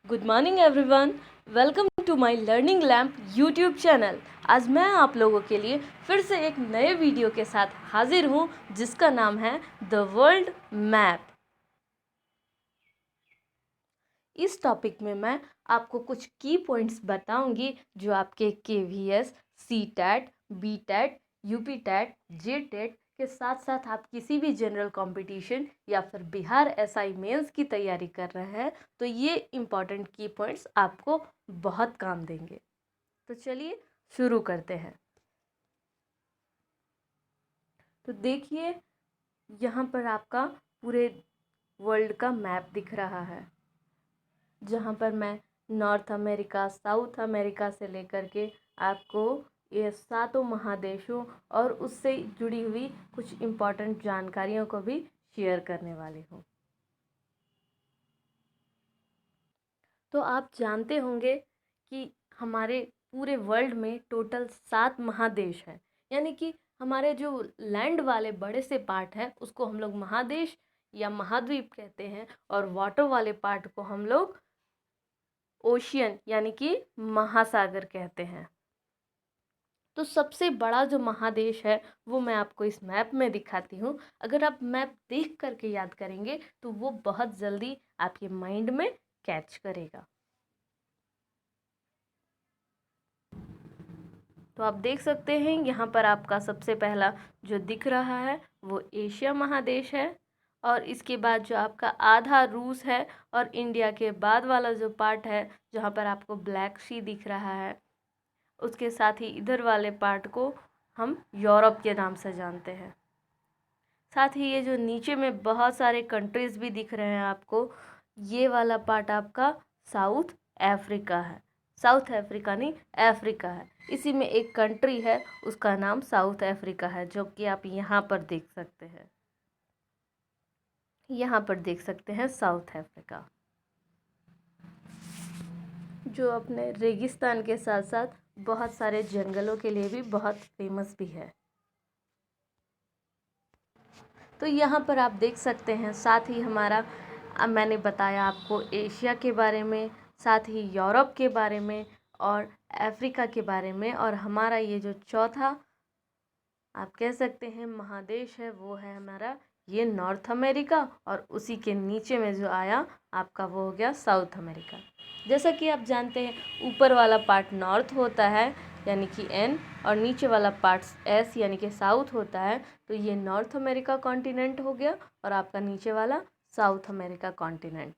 Good morning everyone, welcome to my learning lamp YouTube channel. आज मैं आप लोगों के लिए फिर से एक नए वीडियो के साथ हाजिर हूँ जिसका नाम है द वर्ल्ड मैप। इस टॉपिक में मैं आपको कुछ की पॉइंट्स बताऊंगी जो आपके KVS, CTET, BTET, UPTET, JTET के साथ साथ आप किसी भी जनरल कंपटीशन या फिर बिहार SI मेंस की तैयारी कर रहे हैं तो ये इम्पॉर्टेंट की पॉइंट्स आपको बहुत काम देंगे। तो चलिए शुरू करते हैं। तो देखिए, यहाँ पर आपका पूरे वर्ल्ड का मैप दिख रहा है, जहाँ पर मैं नॉर्थ अमेरिका, साउथ अमेरिका से लेकर के आपको ये सातों महादेशों और उससे जुड़ी हुई कुछ इम्पोर्टेंट जानकारियों को भी शेयर करने वाली हूँ। तो आप जानते होंगे कि हमारे पूरे वर्ल्ड में टोटल 7 महादेश हैं, यानी कि हमारे जो लैंड वाले बड़े से पार्ट है उसको हम लोग महादेश या महाद्वीप कहते हैं, और वाटर वाले पार्ट को हम लोग ओशियन यानी कि महासागर कहते हैं। तो सबसे बड़ा जो महादेश है वो मैं आपको इस मैप में दिखाती हूँ। अगर आप मैप देख करके याद करेंगे तो वो बहुत जल्दी आपके माइंड में कैच करेगा। तो आप देख सकते हैं यहाँ पर आपका सबसे पहला जो दिख रहा है वो एशिया महादेश है, और इसके बाद जो आपका आधा रूस है, और इंडिया के बाद वाला जो पार्ट है जहाँ पर आपको ब्लैक सी दिख रहा है, उसके साथ ही इधर वाले पार्ट को हम यूरोप के नाम से जानते हैं। साथ ही ये जो नीचे में बहुत सारे कंट्रीज़ भी दिख रहे हैं आपको, ये वाला पार्ट आपका साउथ अफ्रीका है। साउथ अफ्रीका नहीं, अफ्रीका है। इसी में एक कंट्री है उसका नाम साउथ अफ्रीका है, जो कि आप यहाँ पर देख सकते हैं। यहाँ पर देख सकते हैं साउथ अफ्रीका, जो अपने रेगिस्तान के साथ साथ बहुत सारे जंगलों के लिए भी बहुत फेमस भी है। तो यहाँ पर आप देख सकते हैं, साथ ही हमारा मैंने बताया आपको एशिया के बारे में, साथ ही यूरोप के बारे में और अफ्रीका के बारे में, और हमारा ये जो चौथा आप कह सकते हैं महादेश है वो है हमारा ये नॉर्थ अमेरिका, और उसी के नीचे में जो आया आपका वो हो गया साउथ अमेरिका। जैसा कि आप जानते हैं ऊपर वाला पार्ट नॉर्थ होता है यानी कि N, और नीचे वाला पार्ट S यानी कि साउथ होता है। तो ये नॉर्थ अमेरिका कॉन्टिनेंट हो गया और आपका नीचे वाला साउथ अमेरिका कॉन्टिनेंट।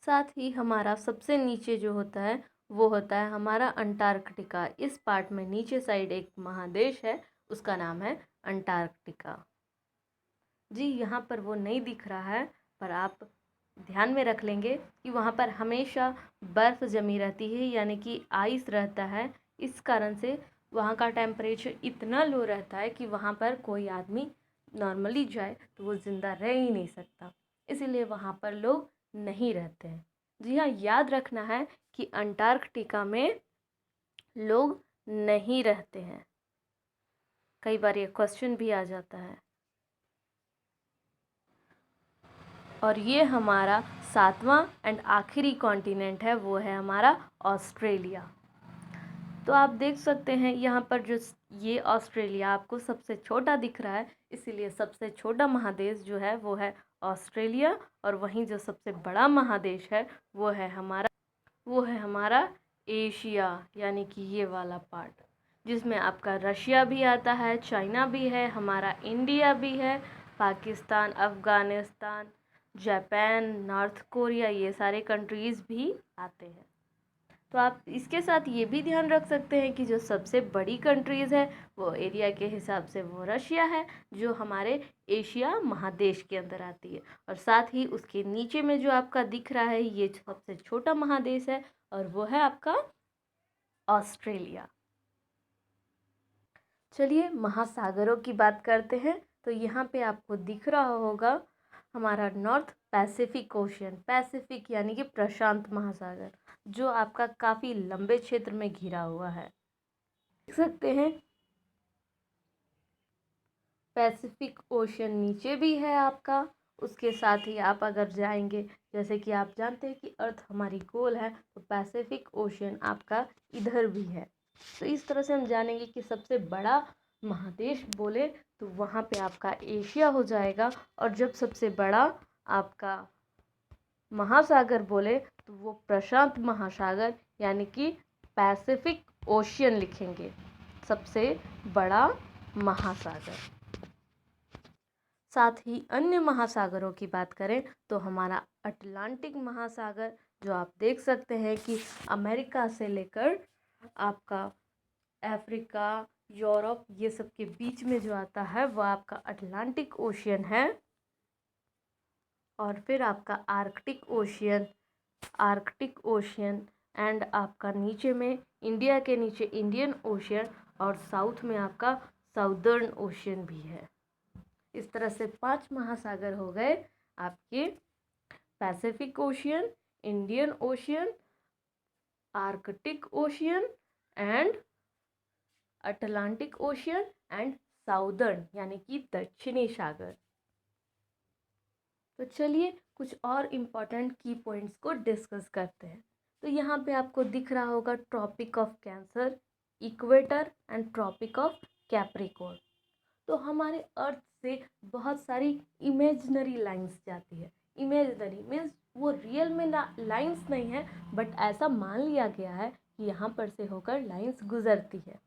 साथ ही हमारा सबसे नीचे जो होता है वो होता है हमारा अंटार्कटिका। इस पार्ट में नीचे साइड एक महादेश है, उसका नाम है अंटार्कटिका। जी यहाँ पर वो नहीं दिख रहा है, पर आप ध्यान में रख लेंगे कि वहाँ पर हमेशा बर्फ़ जमी रहती है, यानी कि आइस रहता है। इस कारण से वहाँ का टेम्परेचर इतना लो रहता है कि वहाँ पर कोई आदमी नॉर्मली जाए तो वो ज़िंदा रह ही नहीं सकता, इसीलिए वहाँ पर लोग नहीं रहते हैं। जी हाँ, याद रखना है कि अंटार्कटिका में लोग नहीं रहते हैं। कई बार ये क्वेश्चन भी आ जाता है। और ये हमारा सातवां एंड आखिरी कॉन्टिनेंट है, वो है हमारा ऑस्ट्रेलिया। तो आप देख सकते हैं यहाँ पर जो ये ऑस्ट्रेलिया आपको सबसे छोटा दिख रहा है, इसीलिए सबसे छोटा महादेश जो है वो है ऑस्ट्रेलिया, और वहीं जो सबसे बड़ा महादेश है वो है हमारा एशिया, यानी कि ये वाला पार्ट, जिसमें आपका रशिया भी आता है, चाइना भी है, हमारा इंडिया भी है, Pakistan, Afghanistan, Japan, north Korea, ये सारे कंट्रीज़ भी आते हैं। तो आप इसके साथ ये भी ध्यान रख सकते हैं कि जो सबसे बड़ी कंट्रीज़ है वो एरिया के हिसाब से वो रशिया है, जो हमारे एशिया महादेश के अंदर आती है, और साथ ही उसके नीचे में जो आपका दिख रहा है ये सबसे छोटा महादेश है, और वो है आपका ऑस्ट्रेलिया। चलिए महासागरों की बात करते हैं। तो यहाँ पे आपको दिख रहा होगा हमारा नॉर्थ पैसिफिक ओशियन, पैसिफिक यानी कि प्रशांत महासागर, जो आपका काफ़ी लंबे क्षेत्र में घिरा हुआ है। देख सकते हैं पैसिफिक ओशियन नीचे भी है आपका, उसके साथ ही आप अगर जाएंगे जैसे कि आप जानते हैं कि अर्थ हमारी गोल है, तो पैसिफिक ओशियन आपका इधर भी है। तो इस तरह से हम जानेंगे कि सबसे बड़ा महादेश बोले तो वहाँ पे आपका एशिया हो जाएगा, और जब सबसे बड़ा आपका महासागर बोले तो वो प्रशांत महासागर यानी कि पैसिफिक ओशियन लिखेंगे, सबसे बड़ा महासागर। साथ ही अन्य महासागरों की बात करें तो हमारा अटलांटिक महासागर, जो आप देख सकते हैं कि अमेरिका से लेकर आपका अफ्रीका, यूरोप, ये सब के बीच में जो आता है वह आपका अटलांटिक ओशियन है। और फिर आपका आर्कटिक ओशियन एंड आपका नीचे में इंडिया के नीचे इंडियन ओशियन, और साउथ में आपका साउदर्न ओशियन भी है। इस तरह से 5 महासागर हो गए आपके Pacific ocean, Indian ocean, Arctic ocean and Atlantic ocean and southern यानी कि दक्षिणी सागर। तो चलिए कुछ और इम्पोर्टेंट की पॉइंट्स को डिस्कस करते हैं। तो यहाँ पे आपको दिख रहा होगा tropic of cancer, equator and tropic of capricorn. तो हमारे अर्थ से बहुत सारी इमेजिनरी लाइंस जाती है। इमेजिनरी मीन्स वो रियल में लाइंस नहीं है, बट ऐसा मान लिया गया है कि यहाँ पर से होकर लाइंस गुजरती है।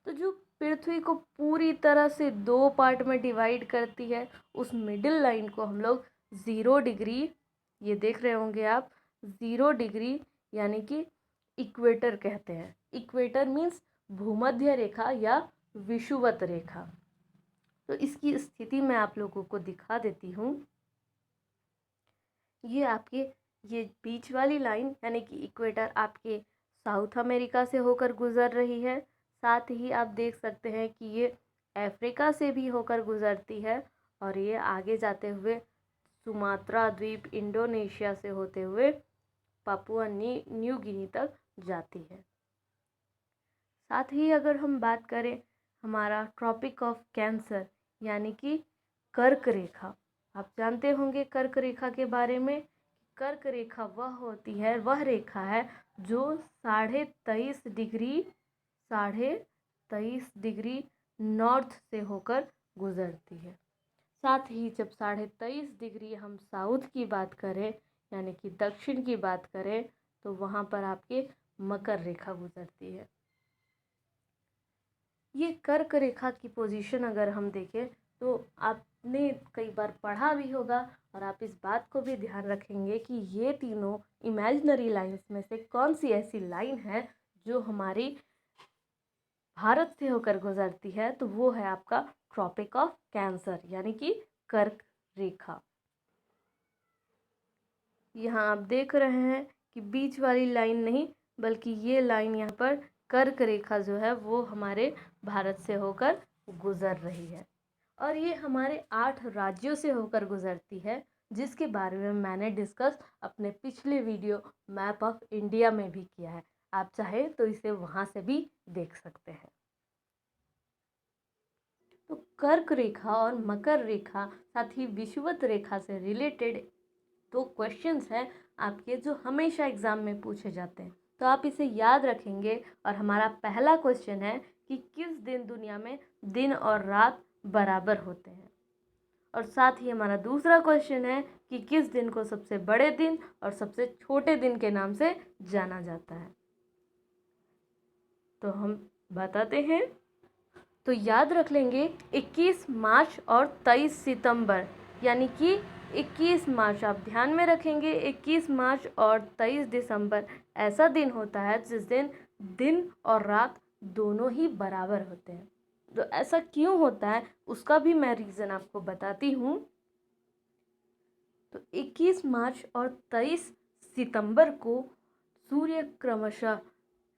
तो जो पृथ्वी को पूरी तरह से 2 पार्ट में डिवाइड करती है, उस मिडिल लाइन को हम लोग 0 डिग्री, ये देख रहे होंगे आप, 0 डिग्री यानी कि इक्वेटर कहते हैं। इक्वेटर मीन्स भूमध्य रेखा या विषुवत रेखा। तो इसकी स्थिति मैं आप लोगों को दिखा देती हूँ। ये आपके ये बीच वाली लाइन यानी कि इक्वेटर आपके साउथ अमेरिका से होकर गुजर रही है। साथ ही आप देख सकते हैं कि ये अफ्रीका से भी होकर गुजरती है, और ये आगे जाते हुए सुमात्रा द्वीप, इंडोनेशिया से होते हुए पापुआ न्यू गिनी तक जाती है। साथ ही अगर हम बात करें हमारा ट्रॉपिक ऑफ कैंसर यानी कि कर्क रेखा, आप जानते होंगे कर्क रेखा के बारे में। कर्क रेखा वह रेखा है जो 23.5 डिग्री नॉर्थ से होकर गुजरती है। साथ ही जब 23.5 डिग्री हम साउथ की बात करें यानी कि दक्षिण की बात करें, तो वहाँ पर आपके मकर रेखा गुजरती है। ये कर्क रेखा की पोजीशन अगर हम देखें तो आपने कई बार पढ़ा भी होगा, और आप इस बात को भी ध्यान रखेंगे कि ये तीनों इमेजिनरी लाइंस में से कौन सी ऐसी लाइन है जो हमारी भारत से होकर गुजरती है, तो वो है आपका ट्रॉपिक ऑफ कैंसर यानी कि कर्क रेखा। यहाँ आप देख रहे हैं कि बीच वाली लाइन नहीं, बल्कि ये लाइन यहाँ पर कर्क रेखा जो है वो हमारे भारत से होकर गुजर रही है, और ये हमारे 8 राज्यों से होकर गुजरती है, जिसके बारे में मैंने डिस्कस अपने पिछले वीडियो मैप ऑफ इंडिया में भी किया है। आप चाहे तो इसे वहाँ से भी देख सकते हैं। तो कर्क रेखा और मकर रेखा साथ ही विषुवत रेखा से रिलेटेड 2 क्वेश्चंस हैं आपके जो हमेशा एग्जाम में पूछे जाते हैं, तो आप इसे याद रखेंगे। और हमारा पहला क्वेश्चन है कि किस दिन दुनिया में दिन और रात बराबर होते हैं, और साथ ही हमारा दूसरा क्वेश्चन है कि किस दिन को सबसे बड़े दिन और सबसे छोटे दिन के नाम से जाना जाता है। तो हम बताते हैं, तो याद रख लेंगे 21 मार्च और 23 सितंबर, यानी कि 21 मार्च आप ध्यान में रखेंगे, 21 मार्च और 23 दिसंबर ऐसा दिन होता है जिस दिन दिन और रात दोनों ही बराबर होते हैं। तो ऐसा क्यों होता है उसका भी मैं रीज़न आपको बताती हूँ। तो 21 मार्च और 23 सितंबर को सूर्य क्रमशः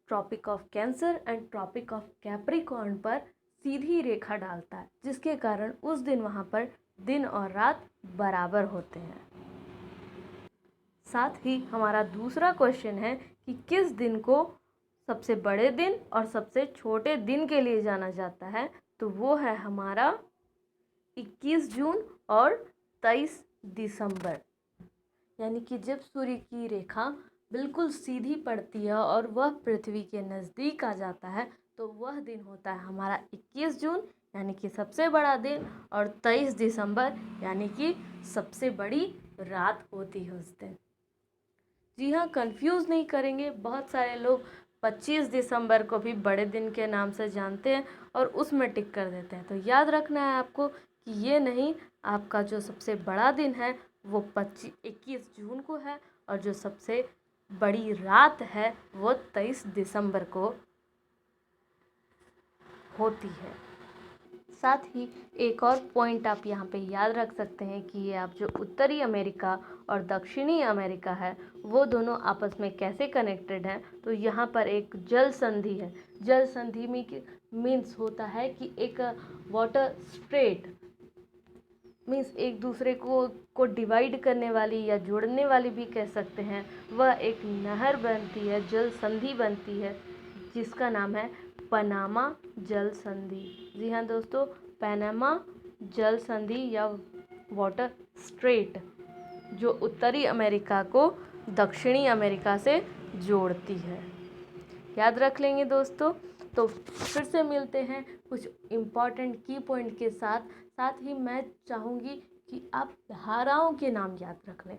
tropic of cancer and tropic of capricorn पर सीधी रेखा डालता है, जिसके कारण उस दिन वहाँ पर दिन और रात बराबर होते हैं। साथ ही हमारा दूसरा क्वेश्चन है कि किस दिन को सबसे बड़े दिन और सबसे छोटे दिन के लिए जाना जाता है, तो वो है हमारा 21 जून और 23 दिसंबर। यानी कि जब सूर्य की रेखा बिल्कुल सीधी पड़ती है और वह पृथ्वी के नज़दीक आ जाता है, तो वह दिन होता है हमारा 21 जून यानी कि सबसे बड़ा दिन, और 23 दिसंबर यानी कि सबसे बड़ी रात होती है उस दिन। जी हाँ, कंफ्यूज नहीं करेंगे। बहुत सारे लोग 25 दिसंबर को भी बड़े दिन के नाम से जानते हैं और उसमें टिक कर देते हैं। तो याद रखना है आपको कि ये नहीं, आपका जो सबसे बड़ा दिन है वो 21 जून को है, और जो सबसे बड़ी रात है वो 23 दिसंबर को होती है। साथ ही एक और पॉइंट आप यहाँ पे याद रख सकते हैं कि ये आप जो उत्तरी अमेरिका और दक्षिणी अमेरिका है वो दोनों आपस में कैसे कनेक्टेड हैं। तो यहाँ पर एक जल संधि है। जल संधि में मीन्स होता है कि एक वाटर स्ट्रेट, मीन्स एक दूसरे को डिवाइड करने वाली या जोड़ने वाली भी कह सकते हैं। वह एक नहर बनती है, जल संधि बनती है, जिसका नाम है पनामा जल संधि। जी हाँ दोस्तों, पनामा जल संधि या वाटर स्ट्रेट, जो उत्तरी अमेरिका को दक्षिणी अमेरिका से जोड़ती है। याद रख लेंगे दोस्तों। तो फिर से मिलते हैं कुछ इम्पॉर्टेंट की पॉइंट के साथ। साथ ही मैं चाहूँगी कि आप धाराओं के नाम याद रख लें।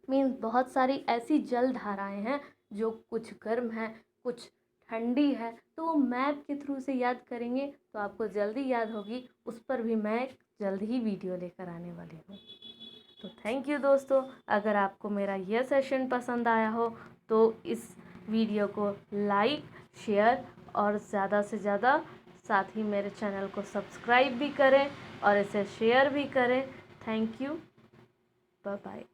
मीन्स बहुत सारी ऐसी जल धाराएं हैं जो कुछ गर्म है, कुछ ठंडी है, तो वो मैप के थ्रू से याद करेंगे तो आपको जल्दी याद होगी। उस पर भी मैं जल्द ही वीडियो लेकर आने वाली हूँ। तो थैंक यू दोस्तों। अगर आपको मेरा यह सेशन पसंद आया हो तो इस वीडियो को लाइक, शेयर और ज़्यादा से ज़्यादा, साथ ही मेरे चैनल को सब्सक्राइब भी करें और इसे शेयर भी करें। Thank you, bye bye.